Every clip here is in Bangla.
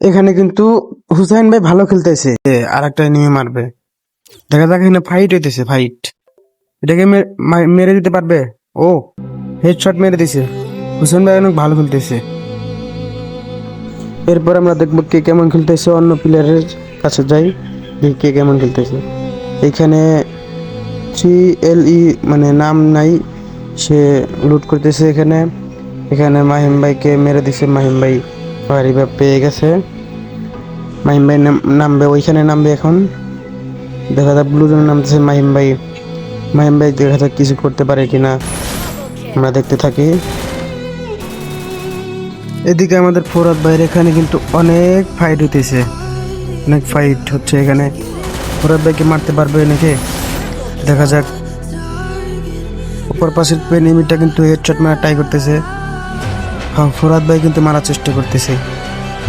এখানে কিন্তু হুসাইন ভাই ভালো খেলতেছে, আর একটা এনিমি মারবে। দেখা যাক, এখানে ফাইট হইতেছে, ফাইট। এটাকে মেরে দিতে পারবে? ও, হেডশট মেরে দিছে। হুসাইন ভাই অনেক ভালো খেলতেছে। এরপর আমরা দেখবো কে কেমন খেলতেছে, অন্য প্লেয়ারের কাছে যাই, দেখি কে কেমন খেলতেছে। এখানে CLE মানে নাম নাই, সে লুট করতেছে এখানে। এখানে মাহিম ভাইকে মেরে দিছে, মাহিম ভাই রিভাইভ পেয়ে গেছে। মাহিম ভাই নামবে, ওইখানে নামবে এখন। দেখা যাক ব্লু জোনে নামতেছে মাহিম ভাই। মাহিম ভাই দেখা যাক কিছু করতে পারে কিনা, আমরা দেখতে থাকি। এদিকে আমাদের ফোরাত ভাইয়ের এখানে কিন্তু অনেক ফাইট হইতেছে, অনেক ফাইট হচ্ছে এখানে। ফোরাত ভাইকে মারতে পারবে নাকি, দেখা যাক। উপর পাশের এনিমিটা কিন্তু হেডশট মারা ট্রাই করতেছে। হ্যাঁ, ফোরাত ভাই কিন্তু মারার চেষ্টা করতেছে,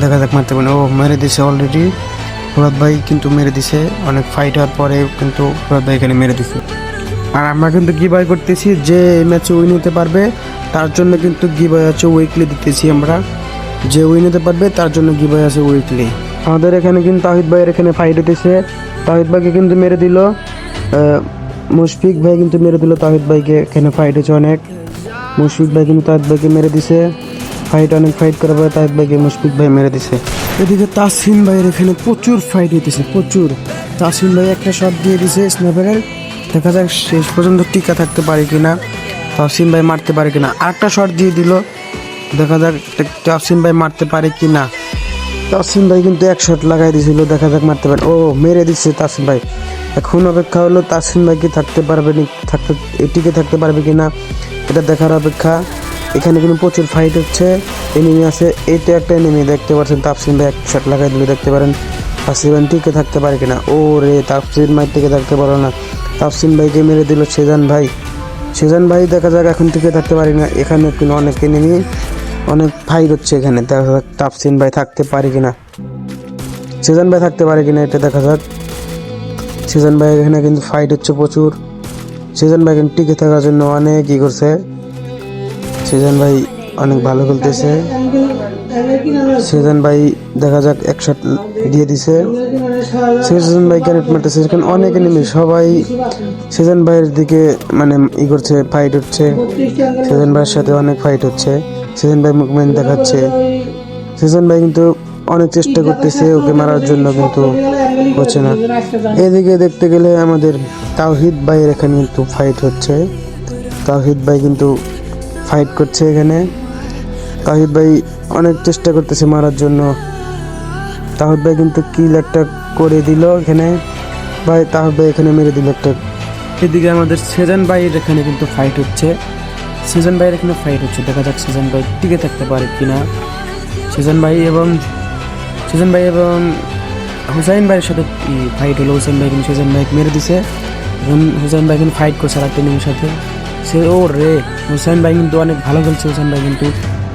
দেখা যাক মারতে পারে। ও, মেরে দিছে অলরেডি। ফোরাত ভাই কিন্তু মেরে দিছে, অনেক ফাইট হওয়ার পরে কিন্তু ফোরাত ভাই এখানে মেরে দিছে। আর আমরা কিন্তু গিভওয়ে করতেছি, যে এই ম্যাচে উইন হতে পারবে তার জন্য কিন্তু গিভওয়ে আছে উইকলি দিতেছি আমরা। যে উইন হতে পারবে তার জন্য গিভওয়ে আছে উইকলি। আমাদের এখানে কিন্তু তাহিদ ভাইয়ের এখানে ফাইট হতেছে। তাহিদ ভাইকে কিন্তু মেরে দিল, মুশফিক ভাই কিন্তু মেরে দিল তাহিদ ভাইকে। এখানে ফাইট হচ্ছে অনেক। মুশফিক ভাই কিন্তু তাহিদ ভাইকে মেরে দিছে। অনেক ফাইট করার পরে তাহিদ ভাইকে মুশফিক ভাই মেরে দিছে। এদিকে তাসিন ভাইয়ের এখানে প্রচুর ফাইট হইতেছে, প্রচুর। তাসিন ভাই একটা শট দিয়ে দিছে স্ন্যাপারের, দেখা যাক শেষ পর্যন্ত টিকা থাকতে পারে কিনা, তাসিন ভাই মারতে পারে কিনা। আরেকটা শট দিয়ে দিল, দেখা যাক তাসিন ভাই মারতে পারে কিনা। তাসিন ভাই কিন্তু এক শট লাগাই দিয়েছিল, দেখা যাক মারতে পারে। ও, মেরে দিচ্ছে তাসিন ভাই। এখন অপেক্ষা হলো তাসিন ভাই কি থাকতে পারবে টিকে থাকতে পারবে কিনা, এটা দেখার অপেক্ষা। এখানে কিন্তু প্রচুর ফাইট হচ্ছে, এনিমি আছে। এইটা একটা এনিমি দেখতে পাচ্ছেন, তাসিন ভাই এক শট লাগাই দিলে দেখতে পারেন তাসিন ভাই টিকে থাকতে পারে কিনা। ও রে, তাসিন ভাই টিকে থাকতে পারো না, তাসিন ভাইকে মেরে দিল সেজান ভাই। সেজান ভাই দেখা যাক এখন টিকে থাকতে পারি না। এখানে কিন্তু অনেক এনিমি, অনেক ফাইট হচ্ছে এখানে, দেখা যাক তাসিন ভাই থাকতে পারে কিনা, সেজান ভাই থাকতে পারে কিনা, এটা দেখা যাক। সেজান ভাই এখানে কিন্তু ফাইট হচ্ছে প্রচুর। সেজান ভাই কিন্তু টিকে থাকার জন্য অনেক ই করছে। সেজান ভাই অনেক ভালো খেলতেছে। সেজান ভাই দেখা যাক এক শট দিয়ে দিছে। সেজান ভাই ক্যারেট মারতেছে, এখানে অনেক এনিমি, সবাই সেজান ভাইয়ের দিকে মানে ই করছে, ফাইট হচ্ছে। সেজান ভাইয়ের সাথে অনেক ফাইট হচ্ছে, সেজান ভাই মুভমেন্ট দেখাচ্ছে। সেজান ভাই কিন্তু অনেক চেষ্টা করতেছে ওকে মারার জন্য, কিন্তু হচ্ছে না। এদিকে দেখতে গেলে আমাদের তাওহিদ ভাইয়ের এখানে কিন্তু ফাইট হচ্ছে। তাওহিদ ভাই কিন্তু ফাইট করছে এখানে। তাওহিদ ভাই অনেক চেষ্টা করতেছে মারার জন্য। তাওহিদ ভাই কিন্তু কিল একটা করে দিল এখানে, ভাই তাওহিদ ভাই এখানে মেরে দিল একটা। এদিকে আমাদের সেজান ভাইয়ের এখানে কিন্তু ফাইট হচ্ছে। সেজান ভাইয়ের এখানে ফাইট হচ্ছে, দেখা যাক সেজান ভাই টিকে থাকতে পারে কিনা। সেজান ভাই এবং হুসাইন ভাইয়ের সাথে ফাইট হলো। হুসাইন ভাই কিন্তু সেজান ভাই মেরে দিছে। এখন হুসাইন ভাই কিন্তু ফাইট করছে আর একটা এনিমির সাথে। ও রে, হুসাইন ভাই কিন্তু অনেক ভালো খেলছে। হুসাইন ভাই কিন্তু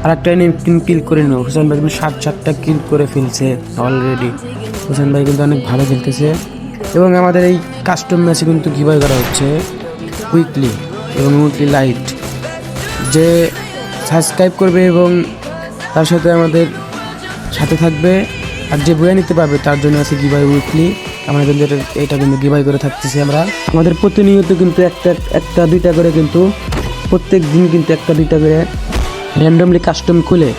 আর একটা এনিমি কিল করে নিল। হুসাইন ভাই কিন্তু 7-4টা কিল করে ফেলছে অলরেডি। হুসাইন ভাই কিন্তু অনেক ভালো খেলতেছে। এবং আমাদের এই কাস্টম ম্যাচে কিন্তু গিভওয়ে করা হচ্ছে উইকলি এবং উইকলি লাইট। যে সাবস্ক্রাইব করবে এবং তার সাথে আমাদের সাথে থাকবে আর যে বইয়া নিতে পারবে তার জন্য আছে গিভওয়ে উইকলি। আমরা কিন্তু এটা কিন্তু গিভওয়ে করে থাকতেছি আমরা। আমাদের প্রতিনিয়ত কিন্তু একটা দুইটা করে, কিন্তু প্রত্যেক দিন কিন্তু একটা দুইটা করে র্যান্ডমলি কাস্টম খুলে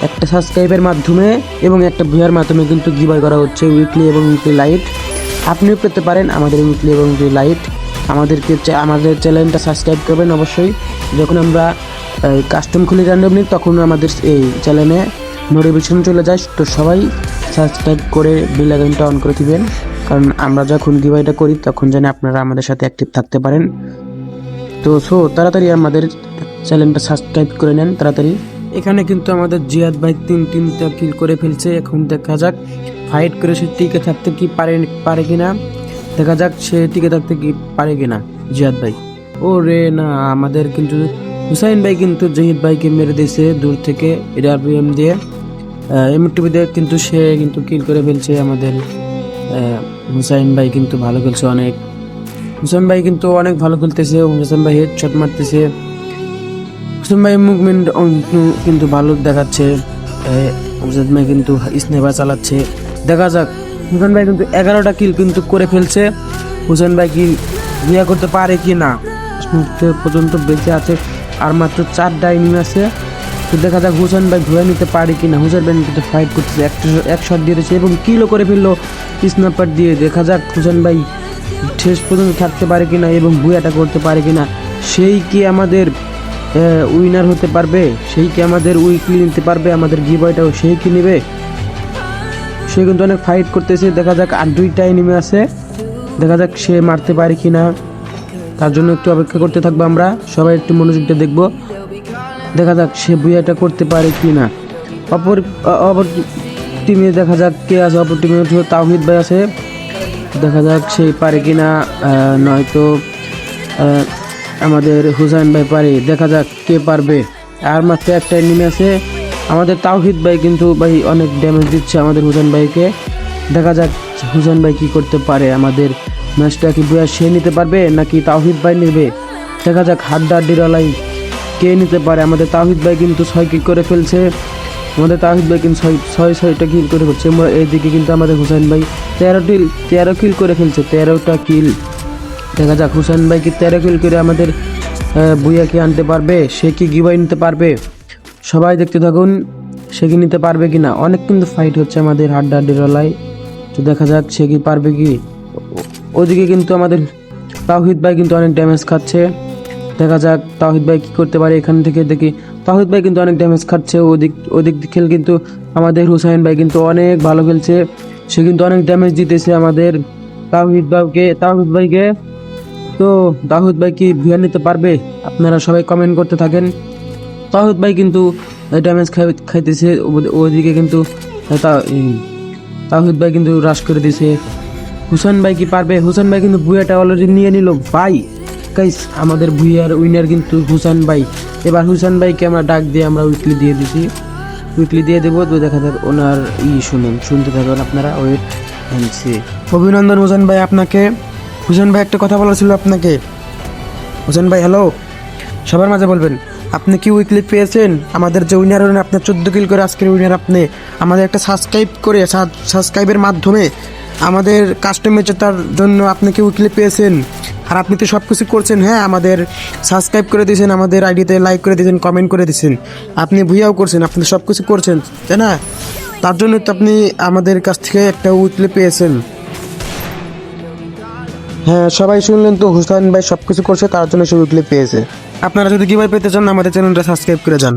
একটা সাবস্ক্রাইবের মাধ্যমে এবং একটা ভিউয়ার মাধ্যমে কিন্তু গিভওয়ে করা হচ্ছে উইকলি এবং উইকলি লাইট। আপনিও পেতে পারেন আমাদের উইকলি এবং উইকলি লাইট। আমাদের চ্যানেলটা সাবস্ক্রাইব করবেন অবশ্যই। যখন আমরা কাস্টম খুলি র্যান্ডমলি তখন আমাদের এই চ্যানেলে নোটিফিকেশন চলে যায়, তো সবাই সাবস্ক্রাইব করে বেল আইকনটা অন করে দিবেন, কারণ আমরা যখন গিভওয়েটা করি তখন যেন আপনারা আমাদের সাথে অ্যাক্টিভ থাকতে পারেন। তো তাড়াতাড়ি আমাদের চ্যানেলটা সাবস্ক্রাইব করে নেন তাড়াতাড়ি। এখানে কিন্তু আমাদের জিয়াদ ভাই তিনটা কিল করে ফেলছে। এখন দেখা যাক ফাইট করে সে টিকে থাকতে কি পারে কিনা, দেখা যাক সে টিকে থাকতে কি পারে কিনা জিয়াদ ভাই। ও রে না, আমাদের কিন্তু হুসাইন ভাই কিন্তু জহিদ ভাইকে মেরে দিয়েছে দূর থেকে ARPM দিয়ে, এমটিভি দিয়ে, কিন্তু সে কিন্তু কিল করে ফেলছে। আমাদের হুসাইন ভাই কিন্তু ভালো খেলছে অনেক। হুসাইন ভাই কিন্তু অনেক ভালো খেলতেছে। হুসাইন ভাই হেডশট মারতেছে। হুসাইন ভাই মুভমেন্ট কিন্তু ভালো দেখাচ্ছে। আমজাদ ভাই কিন্তু স্নাইপার চালাচ্ছে। দেখা যাক হুসেন ভাই কিন্তু 11টা কিল কিন্তু করে ফেলছে। হুসেন ভাই কি বিয়ে করতে পারে কি না, মুহূর্তে পর্যন্ত বেঁচে আছে, আর মাত্র 4টা এনিমি আছে। তো দেখা যাক হুসেন ভাই ধরে নিতে পারে কি না। হুসেন ভাই কিন্তু ফাইট করতেছে, এক শট দিয়ে দিয়েছে এবং কিলও করে ফেললো স্নাইপার দিয়ে। দেখা যাক হুসেন ভাই শেষ পর্যন্ত থাকতে পারে কিনা এবং বুয়াটা করতে পারে কিনা। সেই কি আমাদের উইনার হতে পারবে, সেই কি আমাদের উইকলি নিতে পারবে, আমাদের গিভওয়েটাও সেই কি নেবে। সে কিন্তু অনেক ফাইট করতেছে। দেখা যাক আর 2টা এনিমি আছে, দেখা যাক সে মারতে পারে কিনা। তার জন্য একটু অপেক্ষা করতে থাকবো আমরা, সবাই একটু মনোযোগ দিয়ে দেখবো। দেখা যাক সে বুয়াটা করতে পারে কি না। অপর টিমে দেখা যাক কে আছে। অপর টিমে তাওহিদ ভাই আছে, দেখা যাক সে পারে কিনা, নয়তো আমাদের হুসাইন ভাই পারে। দেখা যাক কে পারবে। আর মাত্র একটা এনিমি আছে। আমাদের তাওহিদ ভাই কিন্তু ভাই অনেক ড্যামেজ দিচ্ছে আমাদের হুসাইন ভাইকে। দেখা যাক হুসাইন ভাই কি করতে পারে। আমাদের ম্যাচটা কি বুয়া সে নিতে পারবে নাকি তাওহিদ ভাই নেবে। দেখা যাক হাড্ডাহাড্ডির লড়াই কে নিতে পারে। আমাদের তাওহিদ ভাই কিন্তু 6 কিল করে ফেলছে। আমাদের তাওহিদ ভাই কিন্তু ছয়টা কিল করে ফেলছে। এইদিকে কিন্তু আমাদের হুসাইন ভাই 13 কিল করে ফেলছে, 13টা কিল। দেখা যাক হুসাইন ভাই কি 13 কিল করে আমাদের বুয়াকে আনতে পারবে, সে কি গিভওয়ে নিতে পারবে। সবাই দেখতে থাকুন সে কি নিতে পারবে কিনা। অনেক কিন্তু ফাইট হচ্ছে আমাদের হাড্ডাহাড্ডির লড়াই। তো দেখা যাক সে কি পারবে কি। ওদিকে কিন্তু আমাদের তাওহিদ ভাই কিন্তু অনেক ড্যামেজ খাচ্ছে। দেখা যাক তাওহিদ ভাই কি করতে পারে। এখান থেকে দেখি তাওহিদ ভাই কিন্তু অনেক ড্যামেজ খাচ্ছে। ওদিক খেল কিন্তু আমাদের হুসাইন ভাই কিন্তু অনেক ভালো খেলছে। সে কিন্তু অনেক ড্যামেজ দিতেছে আমাদের তাওহিদ ভাইকে। তো তাওহিদ ভাই কি ভিয়ার নিতে পারবে, আপনারা সবাই কমেন্ট করতে থাকেন। তাওহিদ ভাই কিন্তু ড্যামেজ খাইতেছে। ওদিকে কিন্তু তাওহিদ ভাই কিন্তু রাশ করে দিছে। হুসেন ভাই কি পারবে। হুসেন ভাই কিন্তু ভুইয়াটা অলরেডি নিয়ে নিল ভাই। গাইস আমাদের ভুইয়ার উইনার কিন্তু হুসেন ভাই। এবার হুসেন ভাইকে আমরা ডাক দিয়ে আমরা উইকলি দিয়ে দেবো। তো দেখা যাক ওনার শুনতে থাকবেন আপনারা। Wait and see. অভিনন্দন হুসেন ভাই আপনাকে। হুসেন ভাই একটা কথা বলার ছিল আপনাকে। হুসেন ভাই হ্যালো, সবার মাঝে বলবেন আপনি কি উইকলি পেয়েছেন। আমাদের যে উইনার হলেন আপনার 14 কিল করে আজকের উইনার আপনি। আমাদের একটা সাবস্ক্রাইবের মাধ্যমে আমাদের কাস্টমার জেতার জন্য আপনি কি উইকলি পেয়েছেন। আর আপনি তো সব কিছু করছেন, হ্যাঁ আমাদের সাবস্ক্রাইব করে দিয়েছেন, আমাদের আইডিতে লাইক করে দিয়েছেন, কমেন্ট করে দিয়েছেন, আপনি ভুইয়াও করছেন, আপনি সব কিছু করছেন, তাই না। তার জন্য তো আপনি আমাদের কাছ থেকে একটা উইকলি পেয়েছেন। হ্যাঁ সবাই শুনলেন তো, হুসাইন ভাই সব কিছু করছে তার জন্য সে উইকলি পেয়েছে। আপনারা যদি কিভাবে পেতে চান আমাদের চ্যানেলটা সাবস্ক্রাইব করে যান।